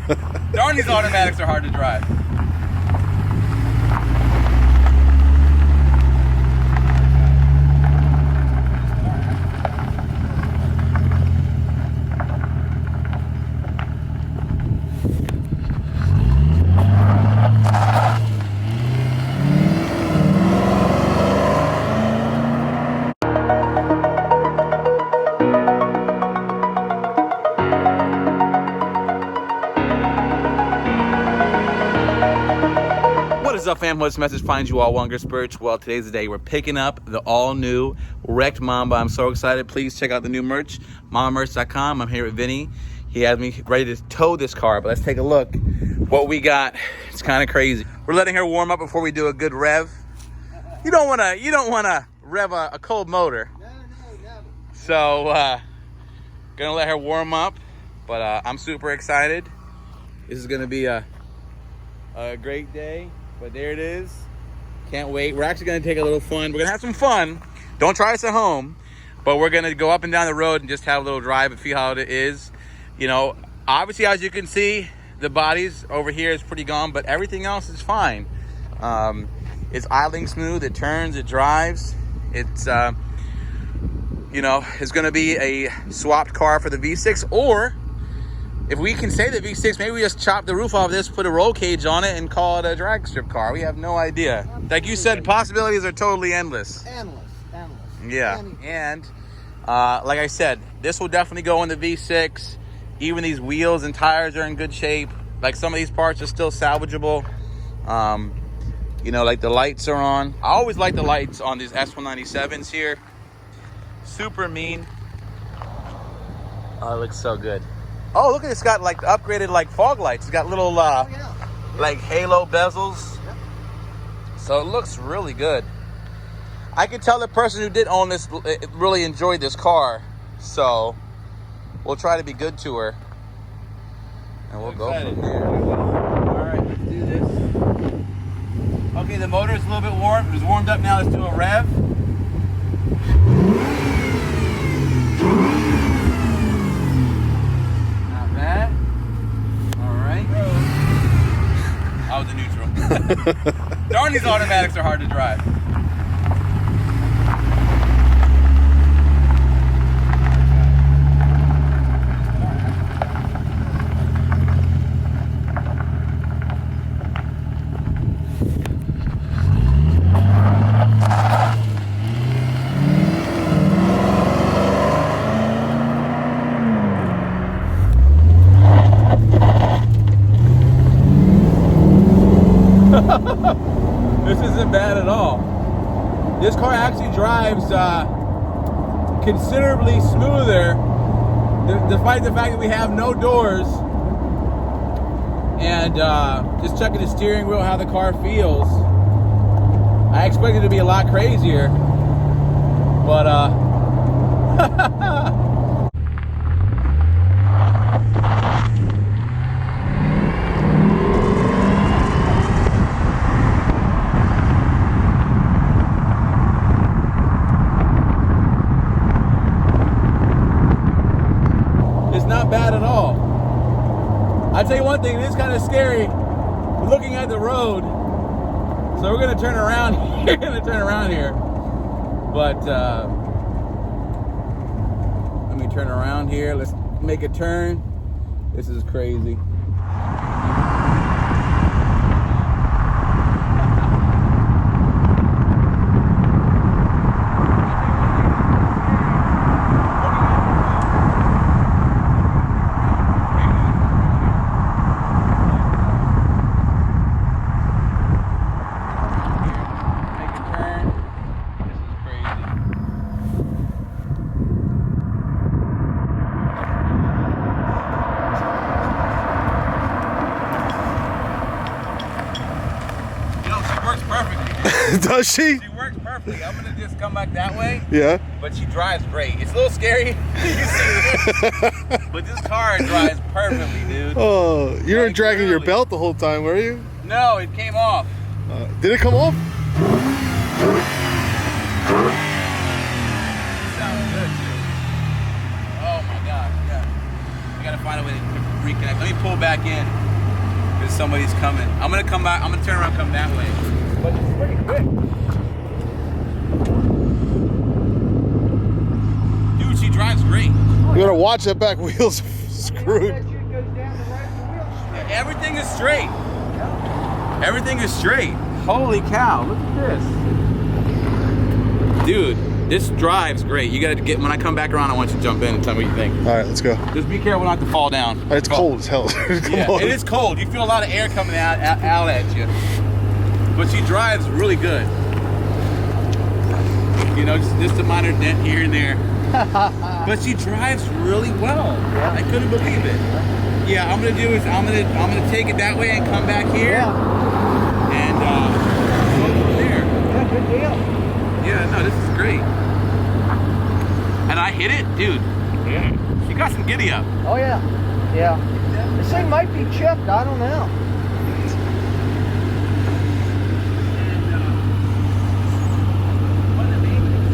Darn, these automatics are hard to drive. What is up, fam? This message finds you all Wongers Birch. Well, today's the day we're picking up the all-new wrecked Mamba. I'm so excited. Please check out the new merch, mambamerch.com. I'm here with Vinny. He has me ready to tow this car, but let's take a look what we got. It's kind of crazy. We're letting her warm up before we do a good rev. You don't want to rev a cold motor. No, never. So gonna let her warm up, but I'm super excited. This is gonna be a great day. But there it is. Can't wait. We're actually gonna take a little fun. We're gonna have some fun. Don't try this at home, but we're gonna go up and down the road and just have a little drive and feel how it is. You know, obviously, as you can see, the bodies over here is pretty gone, but everything else is fine. It's idling smooth. It turns. It drives. It's you know, it's gonna be a swapped car for the V6, or if we can say the V6, maybe we just chop the roof off this, put a roll cage on it, and call it a drag strip car. We have no idea. Like you said, possibilities are totally endless. Endless. Yeah, and like I said, this will definitely go in the V6. Even these wheels and tires are in good shape. Like some of these parts are still salvageable. You know, like the lights are on. I always like the lights on these S197s here. Super mean. Oh, it looks so good. Oh, look at it. It's got like upgraded like fog lights. It's got little like halo bezels. Yep. So it looks really good. I can tell the person who did own this really enjoyed this car. So we'll try to be good to her. And we'll go from there. All right, let's do this. Okay, the motor is a little bit warm. It's warmed up now. Let's do a rev. I was in neutral. Darn, these automatics are hard to drive. This isn't bad at all. This car actually drives considerably smoother, despite the fact that we have no doors. And just checking the steering wheel, how the car feels. I expected it to be a lot crazier, but not bad at all. I'll tell you one thing, it is kind of scary looking at the road. So we're gonna turn around here. But let me turn around here. Let's make a turn. This is crazy. Does she? She works perfectly. I'm gonna just come back that way. Yeah. But she drives great. It's a little scary. You see this? But this car drives perfectly, dude. Oh, you weren't dragging your really. belt the whole time, were you? No, it came off. Did it come off? Sounds good too. Oh my god, yeah. I gotta find a way to reconnect Let me pull back in because somebody's coming. I'm gonna come back. I'm gonna turn around, come that way. But it's pretty quick. Dude, she drives great. You gotta watch that back wheel's screwed. Everything is straight. Everything is straight. Holy cow! Look at this, dude. This drives great. You gotta get, when I come back around, I want you to jump in and tell me what you think. All right, let's go. Just be careful not to fall down. It's cold as hell. Yeah, it is cold. You feel a lot of air coming out at you. But she drives really good. You know, just a minor dent here and there. But she drives really well. Yeah. I couldn't believe it. Yeah, I'm gonna do is I'm gonna take it that way and come back here. Yeah. And go from there. Yeah, good deal. Yeah, no, this is great. And I hit it, dude. Yeah. She got some giddy up. Oh yeah, yeah. This thing might be chipped. I don't know.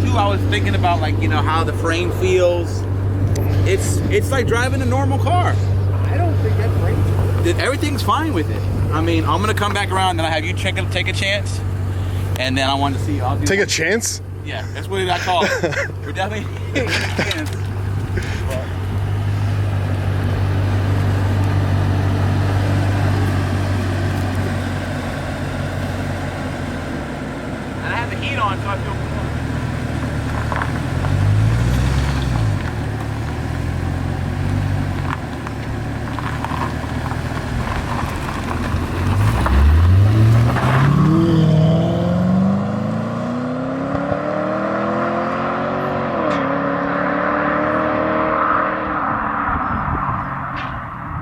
Too, I was thinking about, like, you know, how the frame feels. It's like driving a normal car. I don't think that frame's good. Everything's fine with it. I mean, I'm gonna come back around and I have you take a chance. And then I wanted to see. I'll do take a chance? Yeah, that's what I call it. We're definitely taking a chance. And I have the heat on, so I feel cool.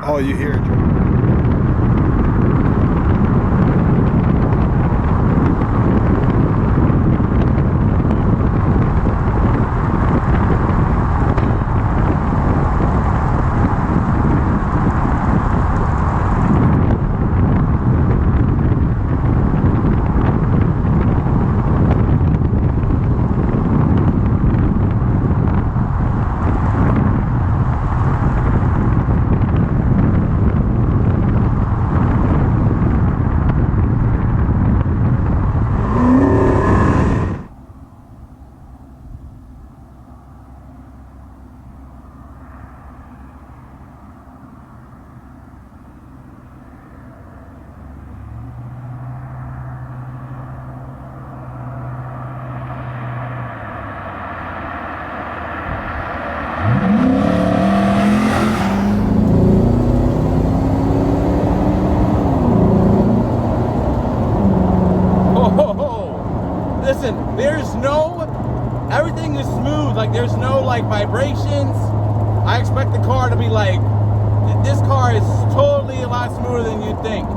Oh, you hear it. Listen, everything is smooth, like there's no like vibrations. I expect the car to be like, this car is totally a lot smoother than you'd think.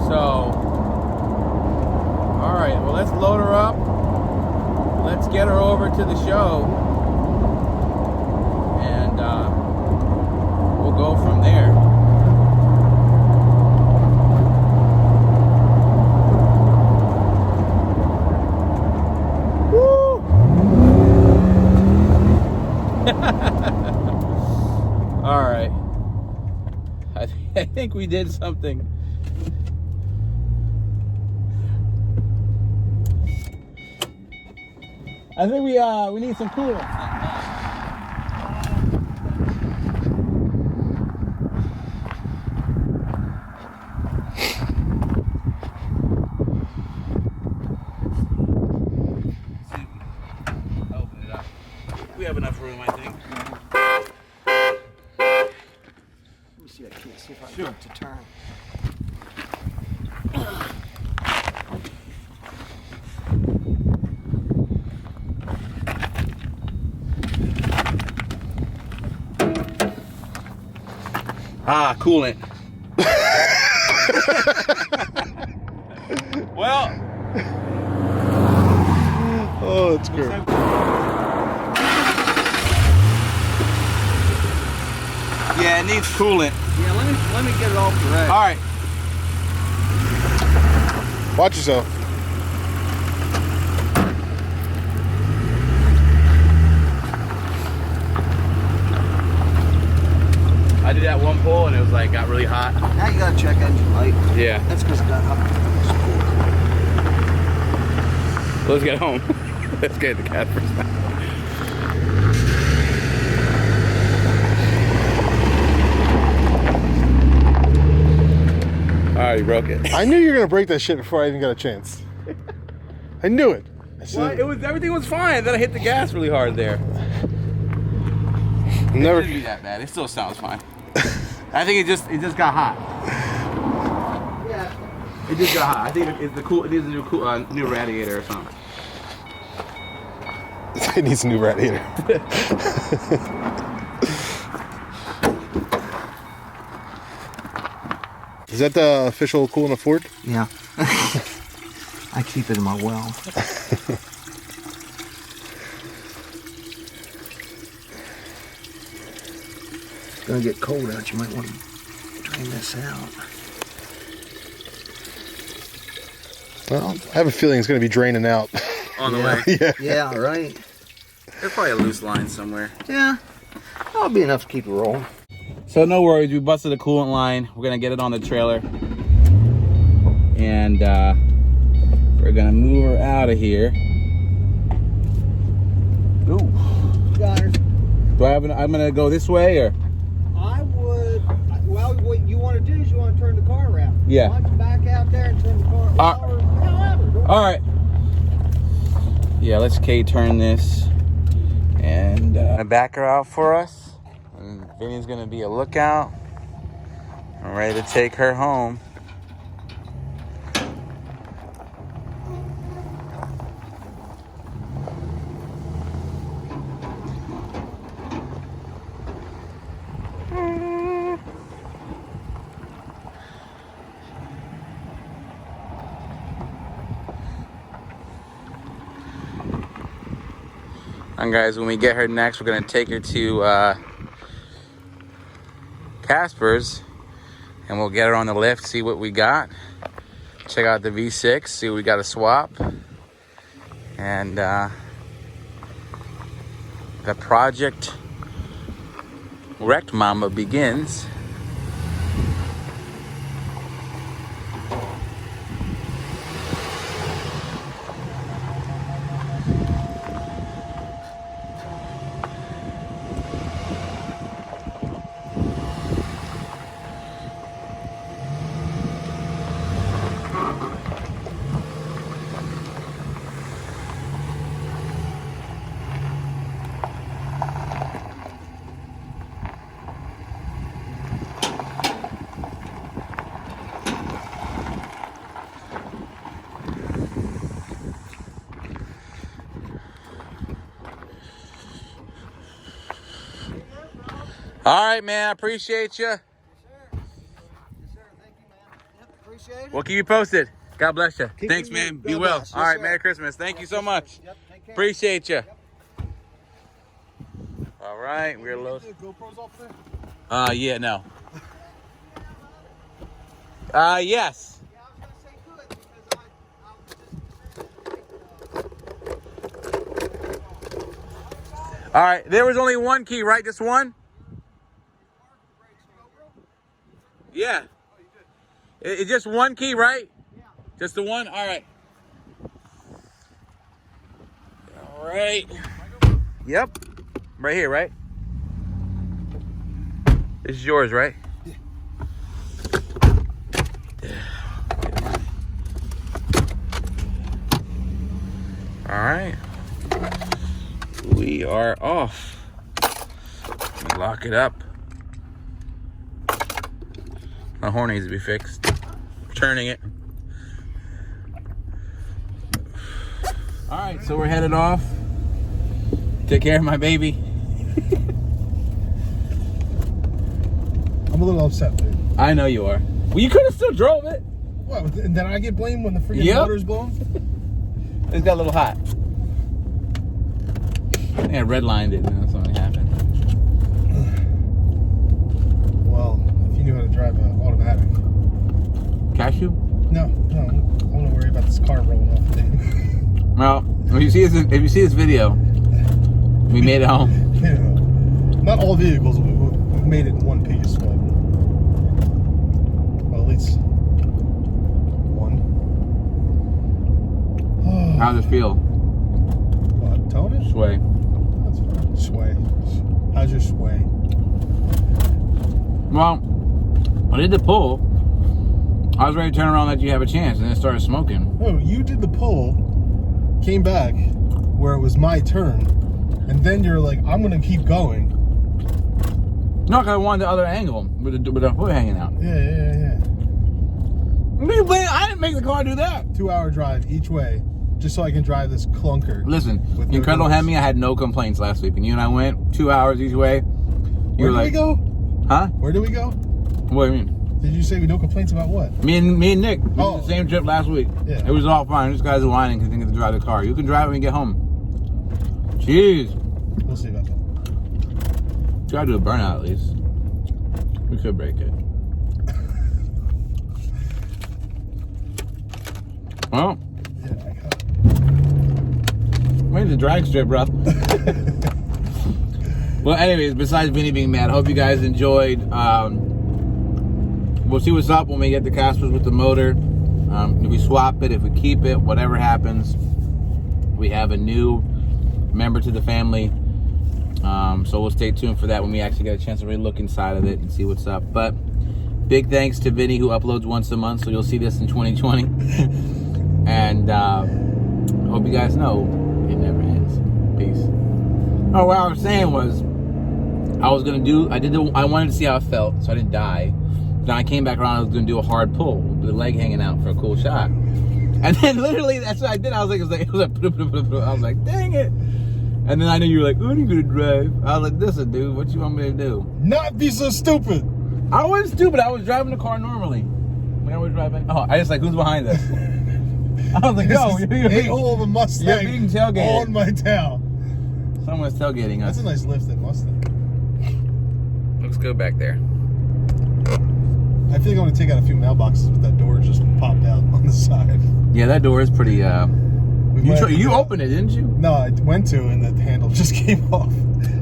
So, all right, well, let's load her up. Let's get her over to the show. And we'll go from there. All right, I think we did something. I think we need some coolant. Open it up. We have enough room, I think. Let me see that key. See if I can Sure. get it to turn. Ah, coolant. Well. Oh, it's great. Yeah, it needs coolant. Yeah, let me get it off the rack. All right. Watch yourself. I did that one pull and it was like, got really hot. Now you gotta check engine light. Yeah. That's because it got hot. Let's get home. Let's get the cat first. Alright, you broke it. I knew you were gonna break that shit before I even got a chance. I knew it. Well, everything was fine. Then I hit the gas really hard there. Never. It didn't be that bad. It still sounds fine. I think it just got hot. Yeah. It just got hot. I think it needs a new radiator or something. It needs a new radiator. Is that the official coolant of Ford? Yeah. I keep it in my well. It's gonna get cold out. You might want to drain this out. Well, I have a feeling it's going to be draining out. On the way. Yeah. Yeah, right. There's probably a loose line somewhere. Yeah. That'll be enough to keep it rolling. So no worries, we busted a coolant line. We're gonna get it on the trailer. And we're gonna move her out of here. Ooh. Got her. Do I have I'm gonna go this way or? I would, well, what you want to do is you want to turn the car around. Yeah. Why don't you back out there and turn the car around? Or however. All right. Yeah, let's K-turn this. And back her out for us. And Vinny's gonna be a lookout. I'm ready to take her home. And guys, when we get her next, we're gonna take her to Casper's and we'll get her on the lift, see what we got. Check out the V6, see what we got to swap. And the project Wrecked Mamba begins. All right, man. I appreciate you. Yes, sir. Yes, sir. Thank you, man. Yep, appreciate it. We'll keep you posted. God bless you. Thanks, you. man. Be God well. bless. All Yes, right, sir. Merry Christmas. Thank you so much. Yep, take care. Appreciate you. Yep. All right, we're low. GoPro's off there? Yeah, no. Yes. Yeah, I was gonna say good because All right, there was only one key, right? Just one? Yeah. It's just one key, right? Yeah. Just the one? All right. All right. Yep. Right here, right? This is yours, right? Yeah. All right. We are off. Let me lock it up. My horn needs to be fixed. Turning it. All right, so we're headed off. Take care of my baby. I'm a little upset, dude. I know you are. Well, you could have still drove it. What? And then I get blamed when the freaking Yep. motor's blown? It's got a little hot. Yeah, redlined it, and that's something happened. Well, if you knew how to drive an automatic. Cashew? No, I don't want to worry about this car rolling off. Well, if you see this video, we made it home. You know, not all vehicles we've made it in one piece. But How does it feel? What, tone it? Sway. That's fine. Sway. How's your sway? Well, I did the pull. I was ready to turn around and let you have a chance, and then it started smoking. No, you did the pull, came back where it was my turn, and then you're like, I'm gonna keep going. No, because I wanted the other angle with the foot hanging out. Yeah. I didn't make the car do that. 2-hour drive each way, just so I can drive this clunker. Listen, with Incredible no Hemi, I had no complaints last week, and you and I went 2 hours each way. Where did we go? Huh? Where did we go? What do you mean? Did you say we no complaints about what? Me and Nick, we Oh. did the same trip last week. Yeah. It was all fine. This guy's whining because he didn't get to drive the car. You can drive it when you get home. Jeez. We'll see about that. Try to do a burnout at least. We could break it. Well, Yeah, I got it. where's the drag strip, bro? Well, anyways, besides Vinny being mad, I hope you guys enjoyed. We'll see what's up when we get the Caspers with the motor. If we swap it, if we keep it, whatever happens, we have a new member to the family. So we'll stay tuned for that when we actually get a chance to really look inside of it and see what's up. But big thanks to Vinny, who uploads once a month, so you'll see this in 2020. And hope you guys know it never ends. Peace. Oh, what I was saying was, I wanted to see how it felt, so I didn't die. Then I came back around, I was gonna do a hard pull with the leg hanging out for a cool shot. And then literally, that's what I did. I was like, I was like, dang it. And then I knew you were like, what are you gonna drive? I was like, listen, dude, what you want me to do? Not be so stupid. I wasn't stupid. I was driving the car normally. When I was driving, I just like, who's behind us? I was like, yo, you're being, hole of a Mustang. you're being tailgated. On my tail. Someone's tailgating us. That's a nice lifted Mustang. Looks good back there. I feel like I'm gonna take out a few mailboxes with that door just popped out on the side. Yeah, that door is pretty. We might have to You do- opened it, didn't you? No, I went to and the handle just came off.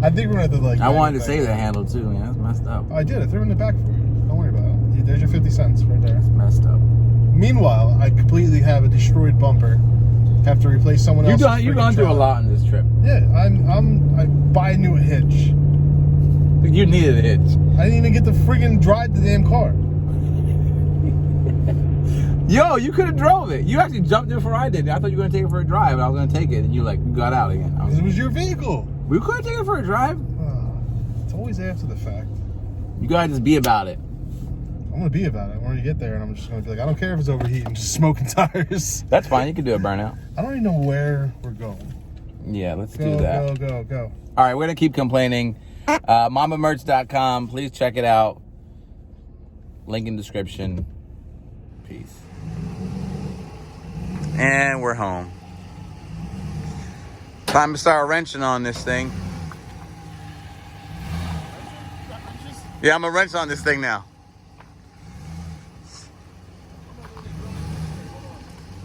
I think we're gonna have to like. I wanted to back save that handle too, man. That's messed up. Oh, I did. I threw it in the back for you. Don't worry about it. There's your 50 cents right there. It's messed up. Meanwhile, I completely have a destroyed bumper. Have to replace someone else's. You've gone through a lot on this trip. Yeah, I buy a new hitch. You needed a hitch. I didn't even get to friggin' drive the damn car. Yo, you could have drove it. You actually jumped in before I did. I thought you were gonna take it for a drive, and I was gonna take it, and you got out again. It was your vehicle. We could have taken it for a drive. It's always after the fact. You gotta just be about it. I'm gonna be about it when you get there, and I'm just gonna be like, I don't care if it's overheating, just smoking tires. That's fine. You can do a burnout. I don't even know where we're going. Yeah, let's Go, do that. go. All right, we're gonna keep complaining. MambaMerch.com. Please check it out. Link in description. Peace. And we're home. Time to start wrenching on this thing. Yeah, I'm gonna wrench on this thing now.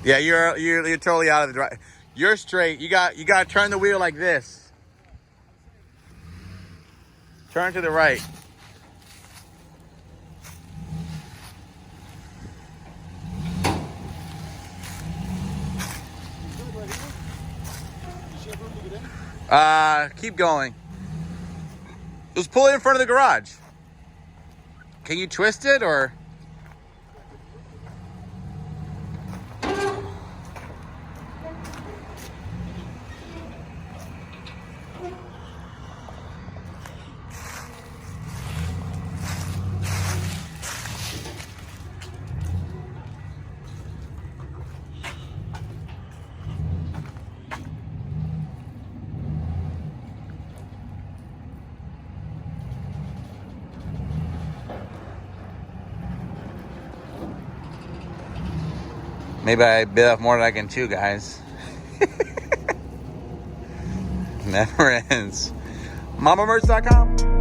Yeah, you're totally out of the drive. You're straight. You got to turn the wheel like this. Turn to the right. Keep going. Just pull it in front of the garage. Can you twist it or? Maybe I bit off more than I can chew, guys. Never ends. MambaMerch.com.